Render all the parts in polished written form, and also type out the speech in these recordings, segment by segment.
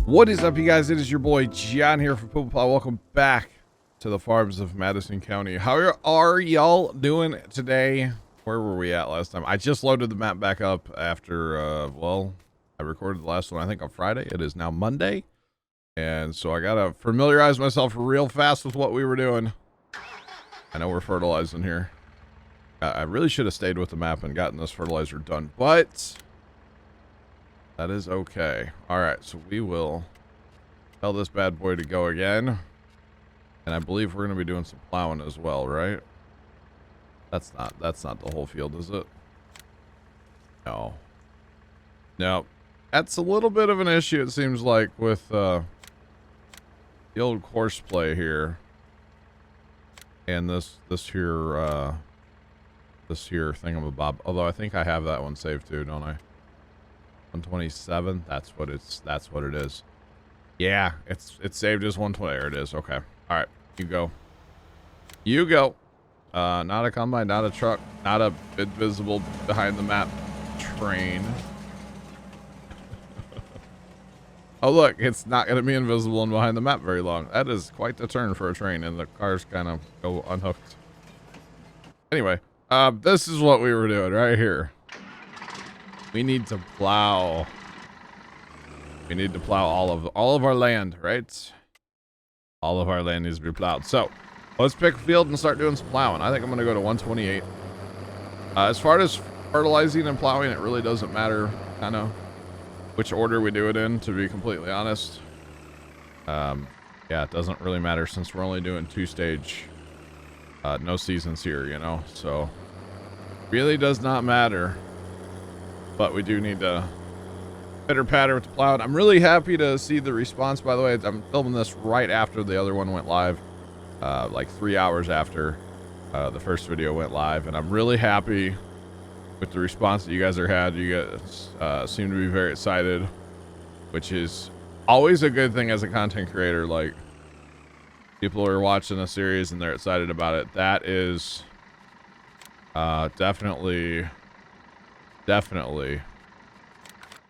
What is up, you guys? It is your boy John here from Puma. Welcome back to the Farms of Madison County. How are y'all doing today? Where were we at last time? I just loaded the map back up after, well, I recorded the last one, I think, on Friday. It is now Monday. And so I gotta familiarize myself real fast with what we were doing. I know we're fertilizing here. I really should have stayed with the map and gotten this fertilizer done, but that is okay. All right, so we will tell this bad boy to go again. And I believe we're going to be doing some plowing as well, right? That's not the whole field, is it? No. No. That's a little bit of an issue, it seems like, with the old course play here. And this here thingamabob. Although I think I have that one saved too, don't I? 127. That's what it is. Yeah, it's saved as 120. There it is. Okay. All right. You go. You go. Not a combine, not a truck, not a invisible behind the map train. Oh, look, it's not going to be invisible and behind the map very long. That is quite the turn for a train, and the cars kind of go unhooked. Anyway, this is what we were doing right here. We need to plow. We need to plow all of our land, right? All of our land needs to be plowed. So let's pick a field and start doing some plowing. I think I'm going to go to 128. As far as fertilizing and plowing, it really doesn't matter kind of which order we do it in, to be completely honest. Yeah, it doesn't really matter since we're only doing two-stage, no seasons here, you know, so really does not matter. But we do need to pitter patter with the plowing. I'm really happy to see the response, by the way. I'm filming this right after the other one went live, like 3 hours after the first video went live, and I'm really happy with the response that you guys had. You guys seem to be very excited, which is always a good thing as a content creator. Like, people are watching a series and they're excited about it. That is definitely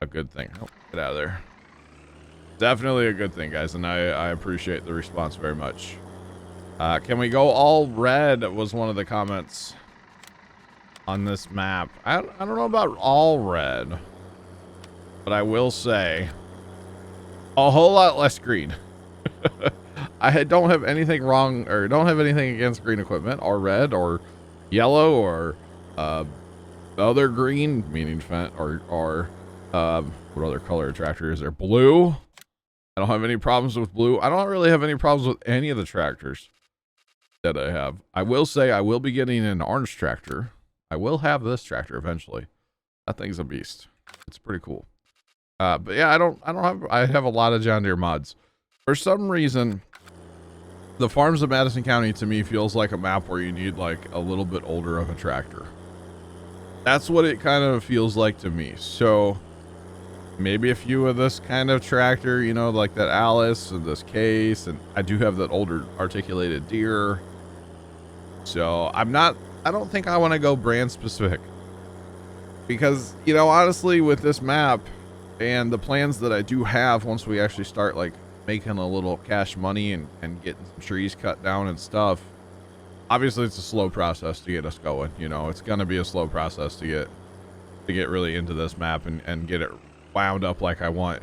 a good thing. Oh, get out of there. Definitely a good thing, guys, and I appreciate the response very much. Can we go all red was one of the comments on this map. I don't know about all red, but I will say a whole lot less green. I don't have anything wrong, or don't have anything against green equipment or red or yellow or other green, meaning Fent, or what other color tractor is there? Blue. I don't have any problems with blue. I don't really have any problems with any of the tractors that I have. I will say I will be getting an orange tractor. I will have this tractor eventually. That thing's a beast. It's pretty cool. But yeah, I have a lot of John Deere mods. For some reason, the Farms of Madison County to me feels like a map where you need like a little bit older of a tractor. That's what it kind of feels like to me. So maybe a few of this kind of tractor, you know, like that Alice and this Case, and I do have that older articulated Deere. So I don't think I want to go brand specific, because, you know, honestly, with this map and the plans that I do have, once we actually start like making a little cash money and getting some trees cut down and stuff, obviously it's a slow process to get us going. You know, it's going to be a slow process to get really into this map and get it wound up like I want.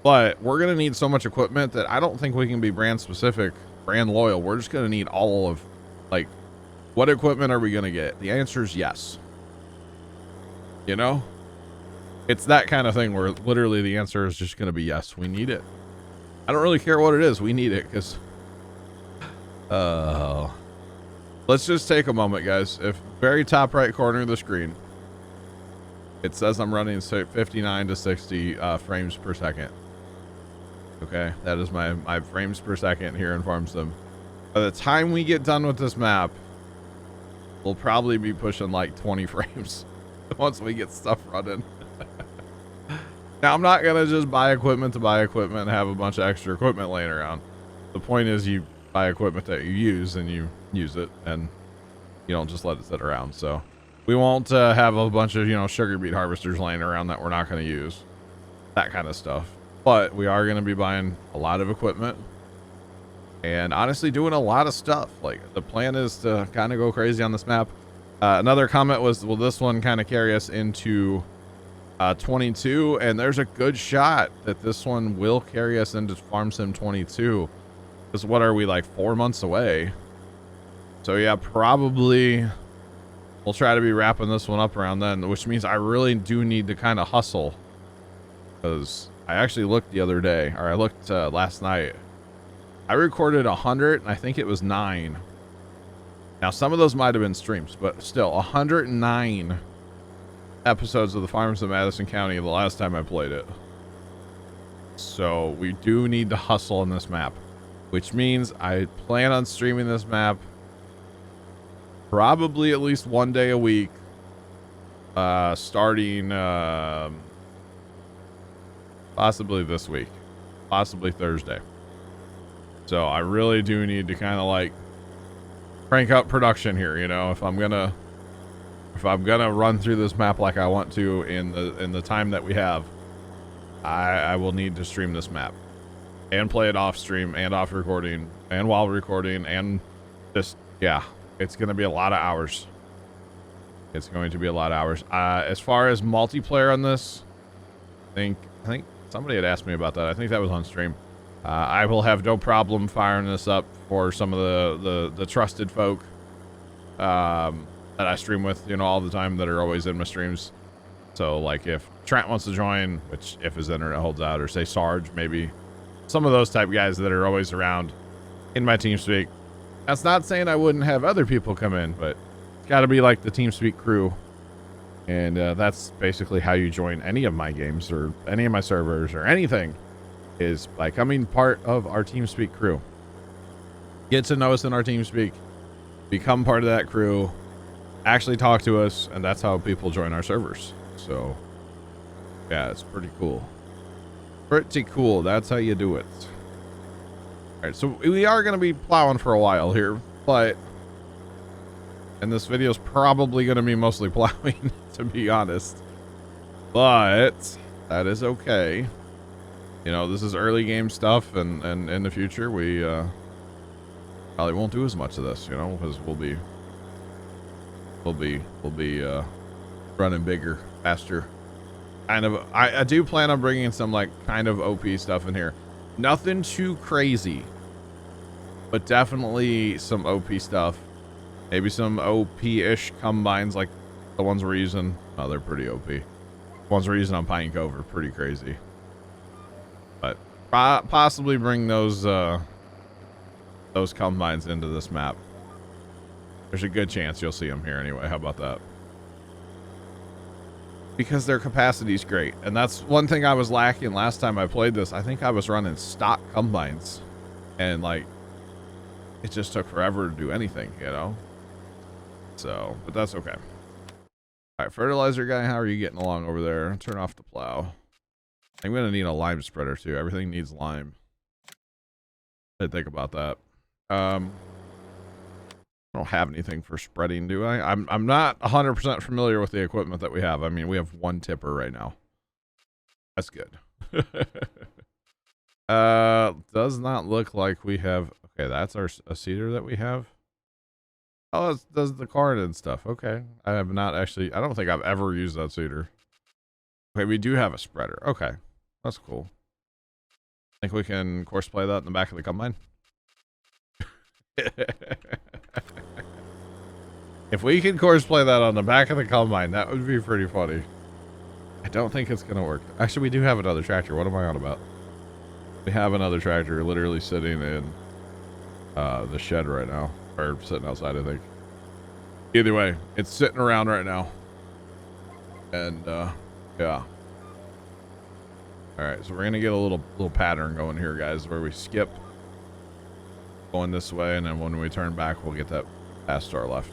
But we're going to need so much equipment that I don't think we can be brand specific, brand loyal. We're just going to need all of, like, what equipment are we going to get? The answer is yes. You know, it's that kind of thing where literally the answer is just going to be yes. We need it. I don't really care what it is. We need it, because let's just take a moment, guys. If very top right corner of the screen, it says I'm running 59 to 60 frames per second. Okay, that is my frames per second here in Farm Sim. By the time we get done with this map, we'll probably be pushing like 20 frames once we get stuff running. Now, I'm not gonna just buy equipment to buy equipment and have a bunch of extra equipment laying around. The point is, you buy equipment that you use and you use it, and you don't just let it sit around. So we won't have a bunch of, you know, sugar beet harvesters laying around that we're not going to use. That kind of stuff. but we are going to be buying a lot of equipment and honestly doing a lot of stuff. Like, the plan is to kind of go crazy on this map. Another comment was, will this one kind of carry us into 22? And there's a good shot that this one will carry us into Farm Sim 22. Because what are we, like 4 months away? So yeah, probably we'll try to be wrapping this one up around then, which means I really do need to kind of hustle. Because I actually looked the other day, or I looked last night. I recorded 100, and I think it was 9. Now, some of those might have been streams, but still, 109 episodes of the Farms of Madison County the last time I played it. So we do need to hustle on this map, which means I plan on streaming this map probably at least one day a week, starting possibly this week, possibly Thursday. So I really do need to kind of like crank up production here, you know, if I'm gonna run through this map like I want to in the time that we have. I will need to stream this map and play it off stream and off recording and while recording, and just, yeah, it's going to be a lot of hours. It's going to be a lot of hours. As far as multiplayer on this, I think somebody had asked me about that. I think that was on stream. I will have no problem firing this up for some of the trusted folk that I stream with, you know, all the time, that are always in my streams. So like if Trent wants to join, which if his internet holds out, or say Sarge, maybe some of those type guys that are always around in my TeamSpeak. That's not saying I wouldn't have other people come in, but it's got to be like the TeamSpeak crew. And that's basically how you join any of my games or any of my servers or anything, is by becoming part of our TeamSpeak crew. Get to know us in our TeamSpeak, become part of that crew, actually talk to us, and that's how people join our servers. So yeah, it's pretty cool. Pretty cool. That's how you do it. All right, so we are going to be plowing for a while here, but, and this video is probably going to be mostly plowing, to be honest, but that is okay. You know, this is early game stuff, and in the future we probably won't do as much of this, you know, because we'll be running bigger, faster. Kind of, I do plan on bringing some like kind of OP stuff in here. Nothing too crazy, but definitely some OP stuff. Maybe some OP-ish combines like the ones we're using. Oh, they're pretty OP. The ones we're using on Pine Cove are pretty crazy. But possibly bring those combines into this map. There's a good chance you'll see them here anyway. How about that? Because their capacity is great, and that's one thing I was lacking last time I played this. I think I was running stock combines, and like it just took forever to do anything, you know. So, but that's okay. All right, fertilizer guy, how are you getting along over there? Turn off the plow. I'm gonna need a lime spreader too. Everything needs lime. I didn't think about that. I don't have anything for spreading, do I? I'm not 100% familiar with the equipment that we have. I mean, we have one tipper right now. That's good. Does not look like we have. Okay, that's a seeder that we have. Oh, it does the corn and stuff. Okay, I have not actually. I don't think I've ever used that seeder. Okay, we do have a spreader. Okay, that's cool. Think we can course play that in the back of the combine? If we could course play that on the back of the combine, that would be pretty funny. I don't think it's gonna work. Actually, we do have another tractor. What am I on about? We have another tractor literally sitting in the shed right now, or sitting outside, I think. Either way, it's sitting around right now, and yeah. All right, so we're gonna get a little pattern going here, guys, where we skip going this way, and then when we turn back, we'll get that past our left.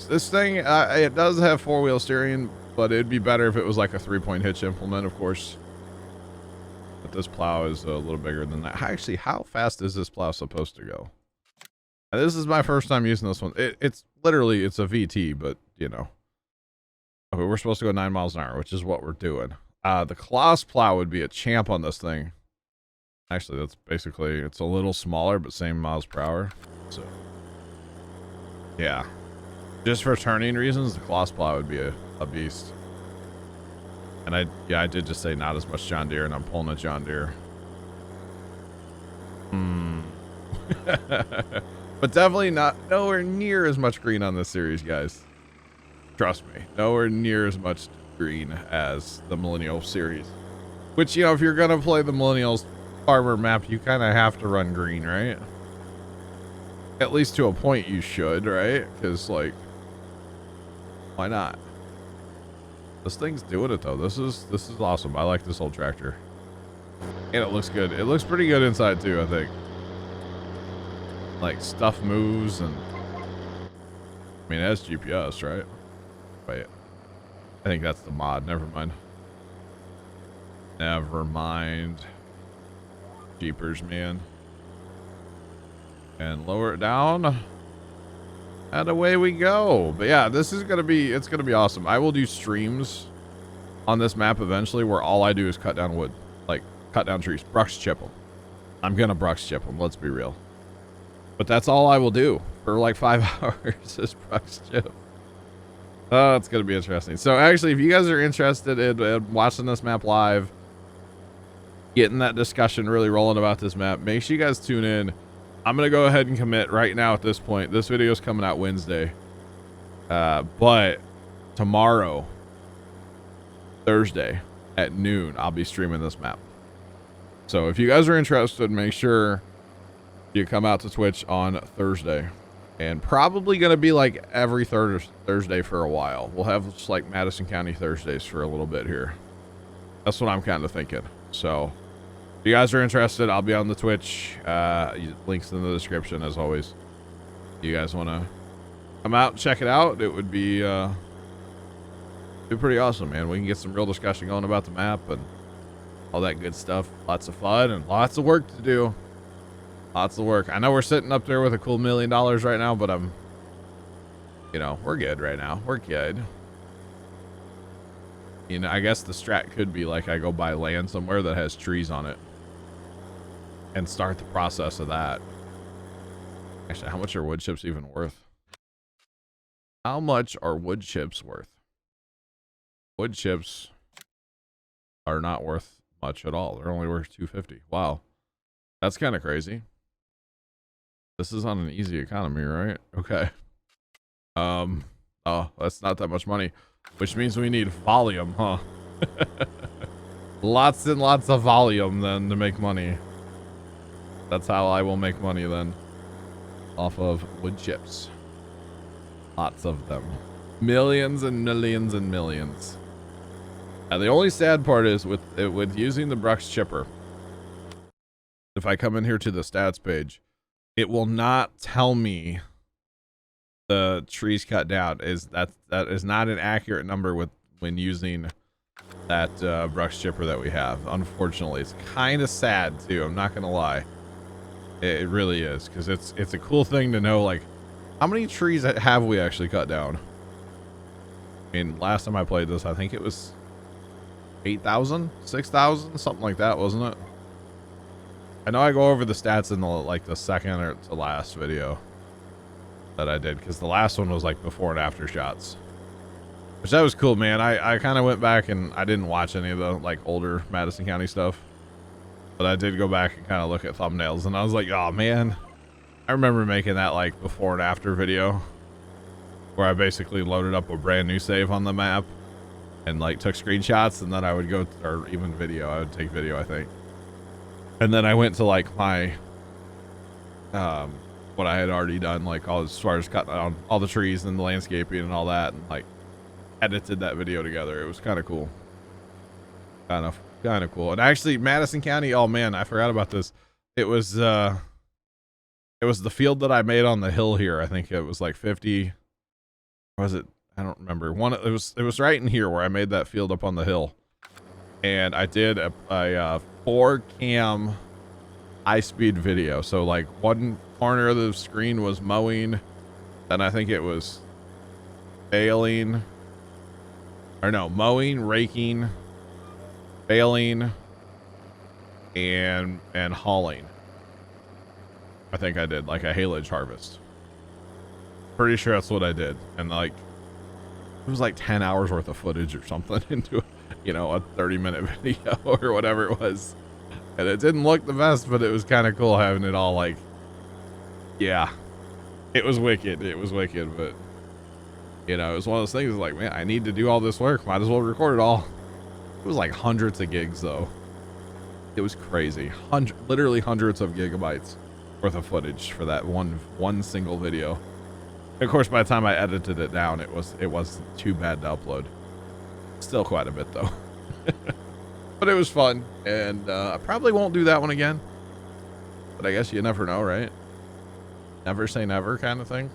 This thing, it does have four-wheel steering, but it'd be better if it was like a 3-point hitch implement, of course. But this plow is a little bigger than that. Actually, how fast is this plow supposed to go? Now, this is my first time using this one. It's literally, it's a VT, but you know. Okay, we're supposed to go 9 miles an hour, which is what we're doing. The Kloss plow would be a champ on this thing. Actually, that's basically, it's a little smaller, but same miles per hour. So, yeah. Just for turning reasons, the Kloss plow would be a beast. And I did just say not as much John Deere, and I'm pulling a John Deere. But definitely nowhere near as much green on this series, guys. Trust me, nowhere near as much green as the Millennial series. Which, you know, if you're gonna play the Millennials farmer map, you kind of have to run green, right? At least to a point you should, right? Because, like, why not? This thing's doing it though. This is awesome. I like this old tractor. And it looks good. It looks pretty good inside too, I think. Like, stuff moves, and I mean, it has GPS, right? Wait, I think that's the mod. Never mind. Never mind. Jeepers, man. And lower it down, and away we go. But yeah, this is gonna be, it's gonna be awesome. I will do streams on this map eventually where all I do is cut down wood, like cut down trees, brush chip them. I'm gonna brush chip them, let's be real. But that's all I will do for like 5 hours is brush chip. Oh, it's gonna be interesting. So actually, if you guys are interested in watching this map live, getting that discussion really rolling about this map, make sure you guys tune in. I'm gonna go ahead and commit right now at this point. This video is coming out Wednesday, but tomorrow, Thursday at noon, I'll be streaming this map. So if you guys are interested, make sure you come out to Twitch on Thursday, and probably gonna be like every Thursday for a while. We'll have just like Madison County Thursdays for a little bit here. That's what I'm kind of thinking. So if you guys are interested, I'll be on the Twitch. Links in the description as always. If you guys want to come out and check it out, it would be pretty awesome, man. We can get some real discussion going about the map and all that good stuff. Lots of fun and lots of work to do. Lots of work. I know we're sitting up there with a cool $1 million right now, but you know, we're good right now. We're good. You know, I guess the strat could be like I go buy land somewhere that has trees on it and start the process of that. Actually, how much are wood chips even worth? How much are wood chips worth? Wood chips are not worth much at all. They're only worth $2.50. Wow. That's kind of crazy. This is on an easy economy, right? Okay. Oh, that's not that much money, which means we need volume, huh? Lots and lots of volume then to make money. That's how I will make money then. Off of wood chips. Lots of them. Millions and millions and millions. Now, the only sad part is with using the brush chipper, if I come in here to the stats page, it will not tell me the trees cut down. That is not an accurate number when using that brush chipper that we have. Unfortunately, it's kind of sad too. I'm not gonna lie, it really is, because it's a cool thing to know, like, how many trees have we actually cut down. I mean, last time I played this, I think it was 8,000, 6,000, something like that, wasn't it? I know I go over the stats in the second or to last video that I did, because the last one was like before and after shots, which that was cool, man. I kind of went back and I didn't watch any of the like older Madison County stuff, but I did go back and kind of look at thumbnails, and I was like, oh man, I remember making that like before and after video where I basically loaded up a brand new save on the map and like took screenshots, and then I would go, or even video, I would take video, I think. And then I went to like my, what I had already done, like all as far as cutting down all the trees and the landscaping and all that, and like edited that video together. It was kind of cool. Kind of cool. And actually, Madison County, oh man, I forgot about this. It was the field that I made on the hill here. I think it was like 50. Was it? I don't remember. It was right in here where I made that field up on the hill. And I did a 4-cam high-speed video. So like one corner of the screen was mowing, and I think it was baling, or no, mowing, raking, baling, and hauling. I think I did like a haylage harvest. Pretty sure that's what I did. And like, it was like 10 hours worth of footage or something into, you know, a 30-minute video or whatever it was. And it didn't look the best, but it was kind of cool having it all like, yeah, it was wicked. It was wicked, but you know, it was one of those things like, man, I need to do all this work. Might as well record it all. It was like hundreds of gigs though. It was crazy. Literally hundreds of gigabytes worth of footage for that one single video. And of course, by the time I edited it down, it wasn't too bad to upload. Still quite a bit though. But it was fun, and I probably won't do that one again. But I guess you never know, right? Never say never kind of thing.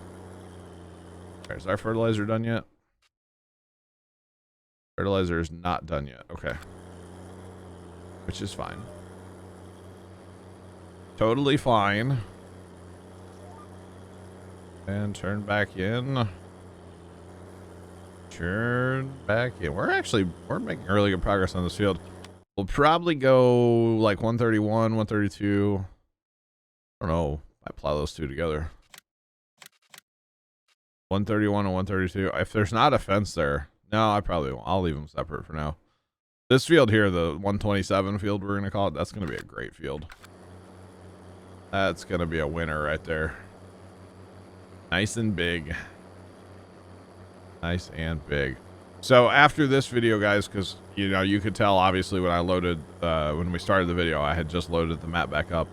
Alright, is our fertilizer done yet? Fertilizer is not done yet. Okay. Which is fine. Totally fine. And turn back in. Turn back in. We're making really good progress on this field. We'll probably go like 131, 132. I don't know. I plow those two together. 131 and 132. If there's not a fence there, no, I probably won't. I'll leave them separate for now. This field here, the 127 field, we're going to call it, that's going to be a great field. That's going to be a winner right there. Nice and big. Nice and big. So after this video, guys, because, you know, you could tell, obviously, when I loaded, when we started the video, I had just loaded the map back up.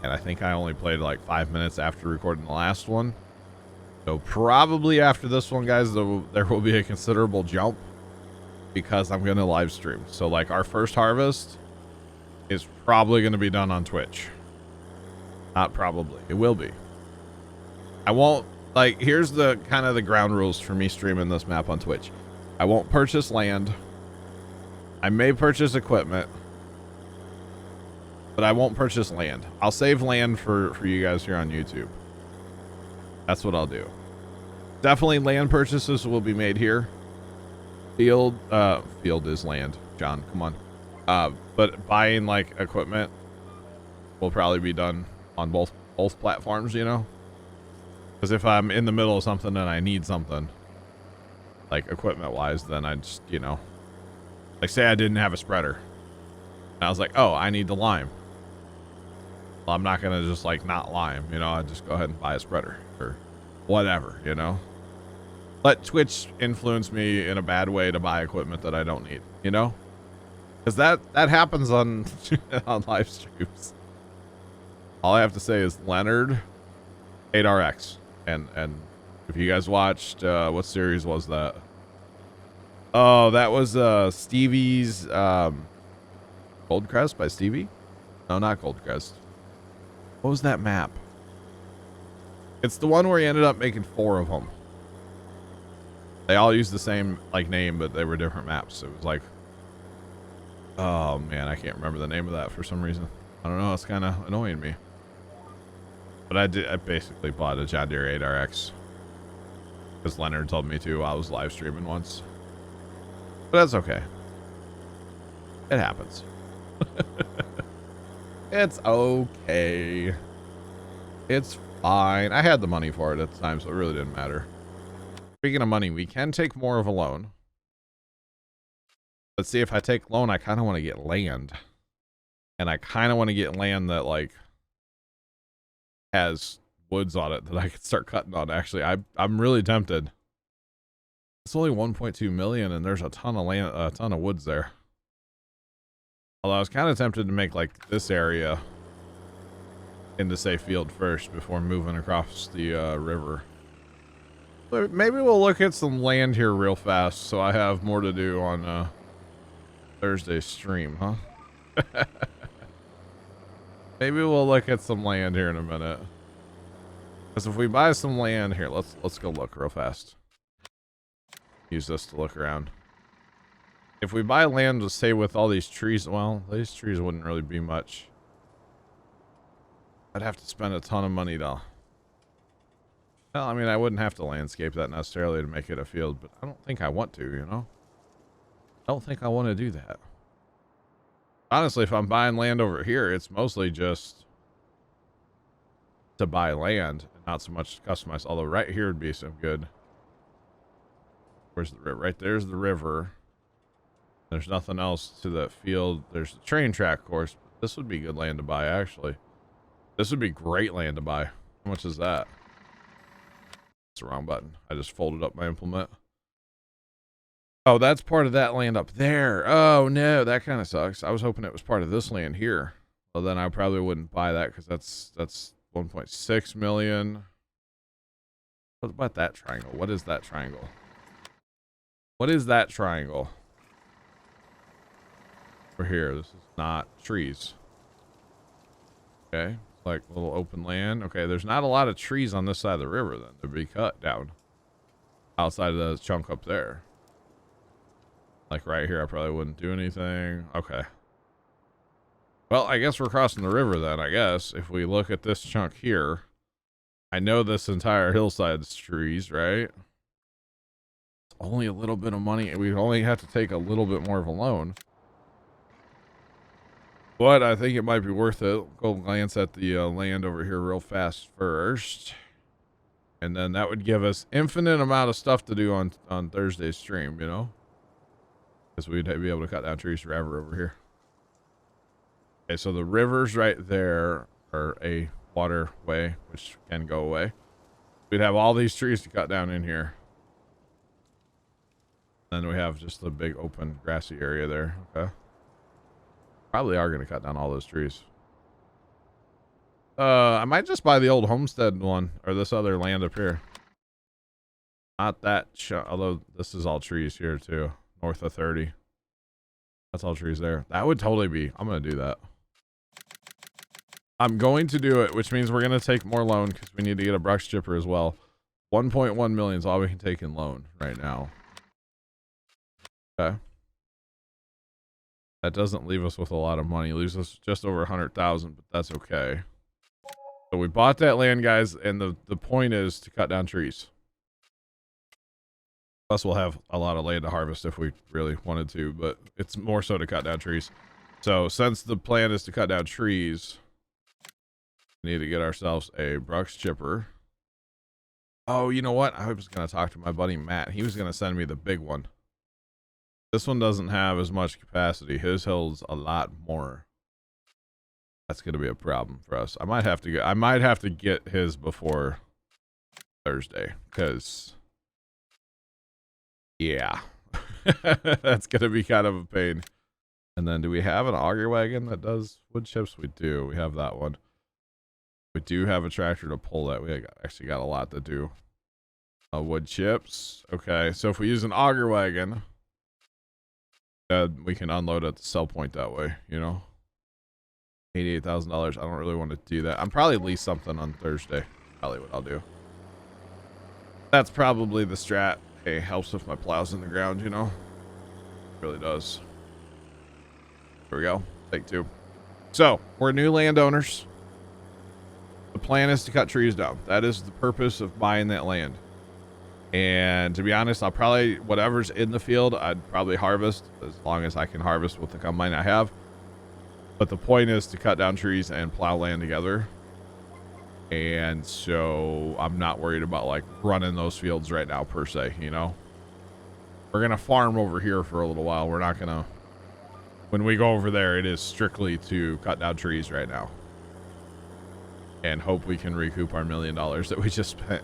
And I think I only played like 5 minutes after recording the last one. So probably after this one, guys, there will be a considerable jump because I'm going to live stream. So like our first harvest is probably going to be done on Twitch. Not probably. It will be. I won't, like, here's the kind of the ground rules for me streaming this map on Twitch. I won't purchase land. I may purchase equipment, but I won't purchase land. I'll save land for you guys here on YouTube. That's what I'll do. Definitely land purchases will be made here. Field is land, John, come on. But buying like equipment will probably be done on both platforms, you know? Because if I'm in the middle of something and I need something, like equipment wise, then I just, you know, like say I didn't have a spreader. And I was like, oh, I need the lime. Well, I'm not going to just like not lime, you know, I just go ahead and buy a spreader or whatever, you know. Let Twitch influence me in a bad way to buy equipment that I don't need, you know? Because that happens on on live streams. All I have to say is Leonard 8RX. And if you guys watched, what series was that? Oh, that was Stevie's Goldcrest by Stevie? No, not Goldcrest. What was that map? It's the one where he ended up making 4 of them. They all used the same like name, but they were different maps. It was like, oh man, I can't remember the name of that for some reason. I don't know. It's kind of annoying me. But I basically bought a John Deere 8RX because Leonard told me to. I was live streaming once, but that's okay. It happens. It's okay. It's fine. I had the money for it at the time, so it really didn't matter. Speaking of money, we can take more of a loan. Let's see, if I take loan, I kind of want to get land. And I kind of want to get land that, like, has woods on it that I could start cutting on. Actually, I'm really tempted. It's only 1.2 million, and there's a ton of land, a ton of woods there. Although I was kind of tempted to make, like, this area into, say, field first before moving across the river. Maybe we'll look at some land here real fast, so I have more to do on Thursday's stream, huh? Maybe we'll look at some land here in a minute. Because if we buy some land here, let's go look real fast. Use this to look around. If we buy land to say with all these trees, well, these trees wouldn't really be much. I'd have to spend a ton of money though. Well, I mean, I wouldn't have to landscape that necessarily to make it a field, but I don't think I want to, you know? I don't think I want to do that. Honestly, if I'm buying land over here, it's mostly just to buy land and not so much customize. Although right here would be some good. Where's the river? Right there's the river. There's nothing else to that field. There's the train track course. This would be good land to buy, actually. This would be great land to buy. How much is that? It's the wrong button. I just folded up my implement. Oh, that's part of that land up there. Oh, no, that kind of sucks. I was hoping it was part of this land here. Well, then I probably wouldn't buy that because that's 1.6 million. What about that triangle? What is that triangle? What is that triangle? Over here. This is not trees. Okay. It's like a little open land. Okay, there's not a lot of trees on this side of the river then to be cut down. Outside of the chunk up there. Like right here, I probably wouldn't do anything. Okay. Well, I guess we're crossing the river then, I guess. If we look at this chunk here, I know this entire hillside's trees, right? It's only a little bit of money. We only have to take a little bit more of a loan. But I think it might be worth it. Go glance at the land over here real fast first. And then that would give us infinite amount of stuff to do on Thursday's stream, you know? Because we'd be able to cut down trees forever over here. Okay, so the rivers right there are a waterway, which can go away. We'd have all these trees to cut down in here. Then we have just the big open grassy area there. Okay. Probably are going to cut down all those trees. I might just buy the old homestead one or this other land up here. Not that, although this is all trees here too. North of 30. That's all trees there. That would totally be, I'm going to do that. I'm going to do it, which means we're going to take more loan because we need to get a brush chipper as well. 1.1 million is all we can take in loan right now. Okay. That doesn't leave us with a lot of money. It leaves us just over 100,000, but that's okay. So we bought that land, guys, and the point is to cut down trees. Plus, we'll have a lot of land to harvest if we really wanted to, but it's more so to cut down trees. So since the plan is to cut down trees, we need to get ourselves a brush chipper. Oh, you know what? I was going to talk to my buddy Matt. He was going to send me the big one. This one doesn't have as much capacity. His holds a lot more. That's going to be a problem for us. I might have to get his before Thursday because yeah. That's going to be kind of a pain. And then do we have an auger wagon that does wood chips? We do. We have that one. We do have a tractor to pull that. We actually got a lot to do. Wood chips. Okay, so if we use an auger wagon, we can unload at the sell point that way, you know? $88,000. I don't really want to do that. I'm probably lease something on Thursday. Probably what I'll do. That's probably the strat. Hey, helps if my plow's in the ground, you know? It really does. Here we go. Take two. So, we're new landowners. The plan is to cut trees down. That is the purpose of buying that land. And to be honest, I'll probably, whatever's in the field, I'd probably harvest as long as I can harvest with the combine I have. But the point is to cut down trees and plow land together. And so I'm not worried about like running those fields right now per se, you know. We're going to farm over here for a little while. We're not going to, when we go over there, it is strictly to cut down trees right now. And hope we can recoup our $1 million that we just spent.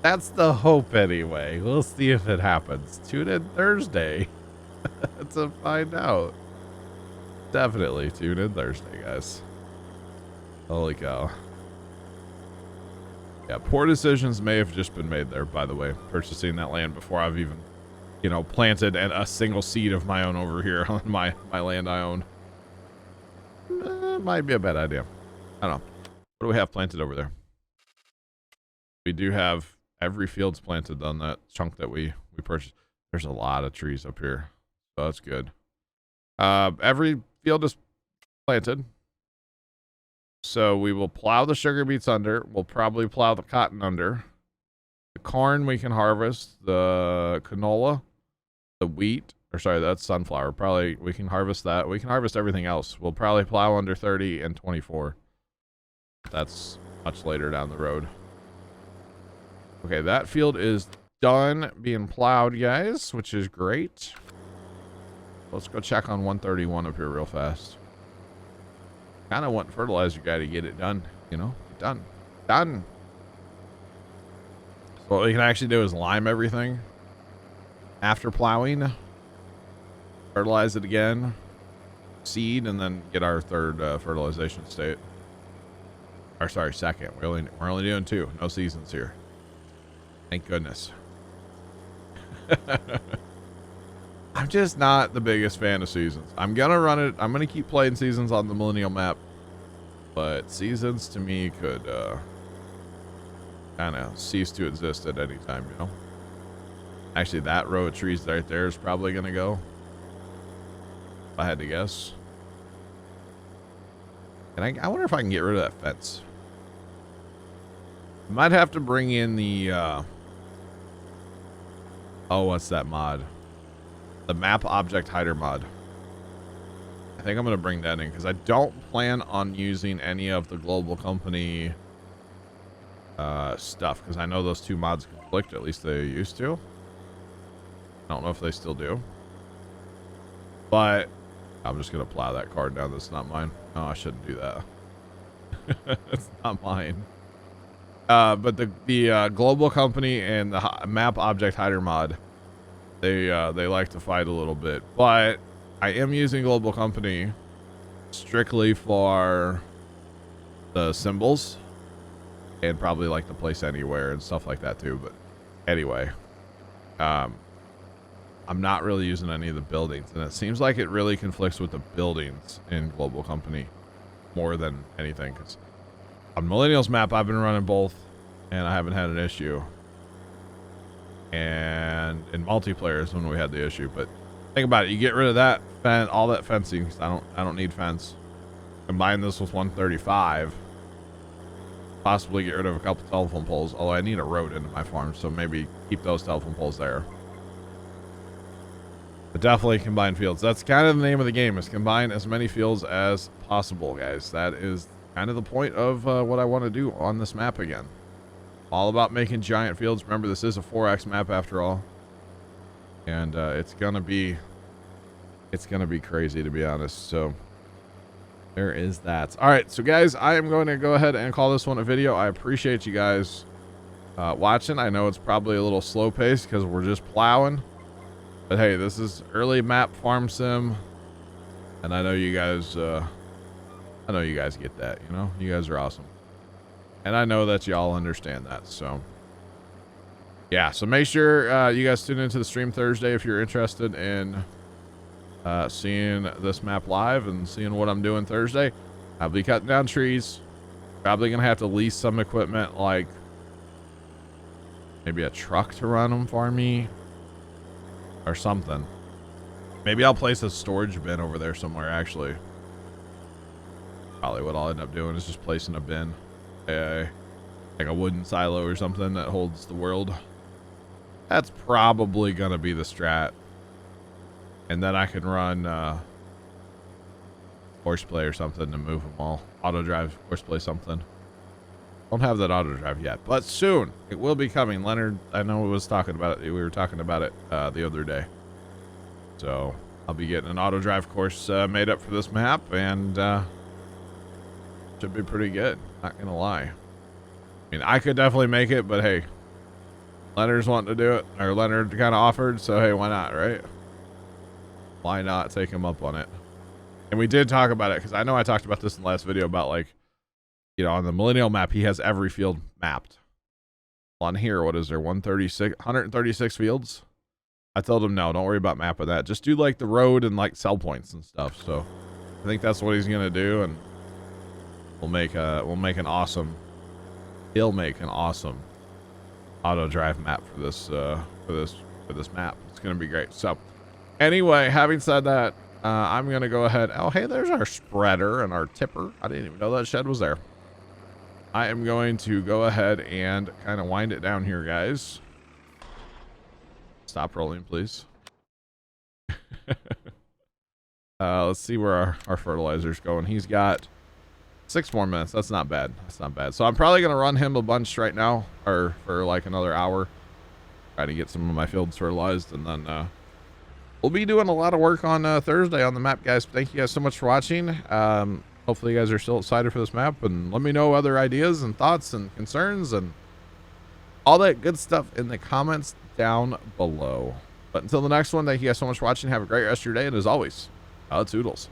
That's the hope anyway. We'll see if it happens. Tune in Thursday to find out. Definitely tune in Thursday, guys. Holy cow. Yeah, poor decisions may have just been made there, by the way. Purchasing that land before I've even, you know, planted a single seed of my own over here on my land I own. Might be a bad idea. I don't know. What do we have planted over there? We do have every field's planted on that chunk that we purchased. There's a lot of trees up here, so that's good. Every field is planted. So we will plow the sugar beets under. We'll probably plow the cotton under. The corn we can harvest. The canola, the wheat, Or sorry, that's sunflower. Probably we can harvest that. We can harvest everything else. We'll probably plow under 30 and 24. That's much later down the road. Okay, that field is done being plowed, guys, which is great. Let's go check on 131 up here real fast. Kind of want fertilizer guy to get it done, you know? Done. Done. So what we can actually do is lime everything after plowing, fertilize it again, seed, and then get our third fertilization state. Or sorry, second. We're only doing 2. No seasons here. Thank goodness. I'm just not the biggest fan of seasons. I'm gonna run it. I'm gonna keep playing seasons on the Millennial map, but seasons to me could kind of cease to exist at any time, you know. Actually, that row of trees right there is probably gonna go, if I had to guess. And I wonder if I can get rid of that fence. Might have to bring in the oh, what's that mod? The map object hider mod. I think I'm going to bring that in because I don't plan on using any of the global company stuff because I know those 2 mods conflict. At least they used to. I don't know if they still do. But I'm just going to plow that card down. That's not mine. Oh, I shouldn't do that. It's not mine. But the global company and the map object hider mod, they like to fight a little bit, but I am using global company strictly for the symbols and probably like the place anywhere and stuff like that too. But anyway, I'm not really using any of the buildings, and it seems like it really conflicts with the buildings in global company more than anything, because on Millennials map I've been running both and I haven't had an issue. And in multiplayer is when we had the issue. But think about it, you get rid of that all that fencing. I don't need fence. Combine this with 135. Possibly get rid of a couple telephone poles. Although I need a road into my farm, so maybe keep those telephone poles there. But definitely combine fields. That's kind of the name of the game, is combine as many fields as possible, guys. That is kind of the point of what I want to do on this map again. All about making giant fields. Remember, this is a 4X map after all, and it's gonna be crazy, to be honest. So there is that. All right, so guys, I am going to go ahead and call this one a video. I appreciate you guys watching. I know it's probably a little slow paced because we're just plowing, but hey, this is early map farm sim, and I know you guys get that. You know, you guys are awesome. And I know that y'all understand that. So yeah, so make sure you guys tune into the stream Thursday if you're interested in seeing this map live and seeing what I'm doing Thursday. I'll be cutting down trees. Probably gonna have to lease some equipment, like maybe a truck to run them for me or something. Maybe I'll place a storage bin over there somewhere. Actually, probably what I'll end up doing is just placing a bin, like a wooden silo or something that holds the world. That's probably gonna be the strat. And then I can run horseplay or something to move them all. Auto drive, horseplay, something. Don't have that auto drive yet, but soon it will be coming. Leonard, I know we was talking about it. We were talking about it the other day. So I'll be getting an auto drive course made up for this map, and should be pretty good. Not gonna lie. I mean, I could definitely make it, but hey, Leonard's wanting to do it, or Leonard kind of offered, so hey, why not, right? Why not take him up on it? And we did talk about it, because I know I talked about this in the last video about, like, you know, on the Millennial map, he has every field mapped. On here, what is there, 136 fields? I told him, no, don't worry about mapping that. Just do, like, the road and, like, sell points and stuff. So I think that's what he's going to do, and he'll make an awesome auto drive map for this map. It's going to be great. So anyway, having said that, I'm going to go ahead. Oh, hey, there's our spreader and our tipper. I didn't even know that shed was there. I am going to go ahead and kind of wind it down here, guys. Stop rolling, please. Let's see where our fertilizer's going. He's got 6 more minutes. That's not bad. That's not bad. So I'm probably going to run him a bunch right now, or for like another hour. Try to get some of my fields fertilized, and then we'll be doing a lot of work on Thursday on the map, guys. Thank you guys so much for watching. Hopefully you guys are still excited for this map, and let me know other ideas and thoughts and concerns and all that good stuff in the comments down below. But until the next one, thank you guys so much for watching. Have a great rest of your day, and as always, toodles.